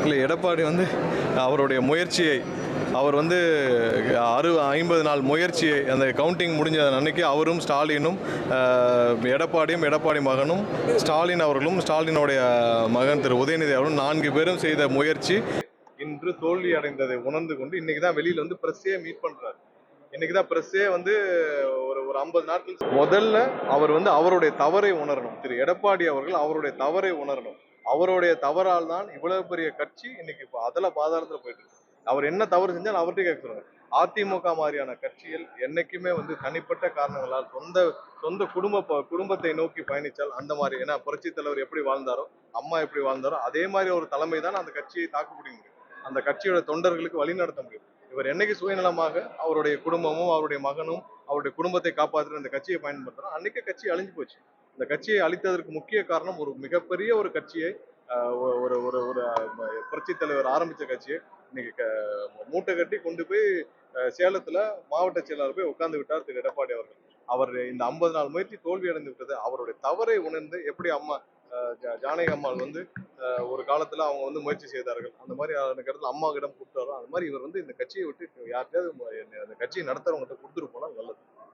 இல்லை, எடப்பாடி வந்து அவருடைய முயற்சியை அவர் வந்து 50 நாள் முயற்சியை அந்த கவுண்டிங் முடிஞ்ச அன்னைக்கு அவரும் ஸ்டாலினும் எடப்பாடியும் எடப்பாடி மகனும் ஸ்டாலின் அவர்களும் ஸ்டாலினுடைய மகன் திரு உதயநிதி அவர்களும் 4 பேரும் செய்த முயற்சி இன்று தோல்வி அடைந்ததை உணர்ந்து கொண்டு இன்னைக்கு தான் வெளியில வந்து பிரஸ்ஸே மீட் பண்றாரு. இன்னைக்கு தான் பிரஸ்ஸே வந்து ஒரு 50 நாட்கள் முதல்ல அவர் வந்து அவருடைய தவறை உணரணும். திரு எடப்பாடி அவர்கள் அவருடைய தவறை உணரணும். அவருடைய தவறால் தான் இவ்வளவு பெரிய கட்சி இன்னைக்கு அதல பாதாளத்துல போயிட்டு இருக்கு. அவர் என்ன தவறு செஞ்சாலும் அவர்கிட்ட கேட்க சொல்லுங்க. அதிமுக மாதிரியான கட்சிகள் என்னைக்குமே வந்து தனிப்பட்ட காரணங்களால் சொந்த குடும்பத்தை நோக்கி பயணிச்சால் அந்த மாதிரி, ஏன்னா புரட்சி தலைவர் எப்படி வாழ்ந்தாரோ, அம்மா எப்படி வாழ்ந்தாரோ அதே மாதிரி ஒரு தலைமை தான் அந்த கட்சியை தாக்குப்பிடிக்க முடியும். அந்த கட்சியோட தொண்டர்களுக்கு வழி நடத்த முடியும். இவர் என்னைக்கு சுயநலமாக அவருடைய குடும்பமும் அவருடைய மகனும் அவருடைய குடும்பத்தை காப்பாற்ற இந்த கட்சியை பயன்படுத்துறோம், அன்னைக்கு கட்சி அழிஞ்சு போச்சு. இந்த கட்சியை அழித்ததற்கு முக்கிய காரணம் ஒரு மிகப்பெரிய ஒரு கட்சியை ஒரு ஒரு ஒரு புரட்சி தலைவர் ஆரம்பிச்ச கட்சியை இன்னைக்கு மூட்டை கட்டி கொண்டு போய் சேலத்துல மாவட்ட செயலாளர் போய் உட்கார்ந்து விட்டார் திரு எடப்பாடி அவர்கள். அவர் இந்த 50 நாள் முயற்சி தோல்வி அடைந்து விட்டது. அவருடைய தவறை உணர்ந்து எப்படி அம்மா ஜானகி அம்மாள் வந்து ஒரு காலத்துல அவங்க வந்து முயற்சி செய்தார்கள், அந்த மாதிரி அந்த இடத்துல அம்மா கிட்ட கூப்பிட்டாரோ அந்த மாதிரி இவர் வந்து இந்த கட்சியை விட்டு யார்கிட்டயாவது அந்த கட்சியை நடத்துறவங்ககிட்ட கொடுத்துட்டு போனா நல்லது.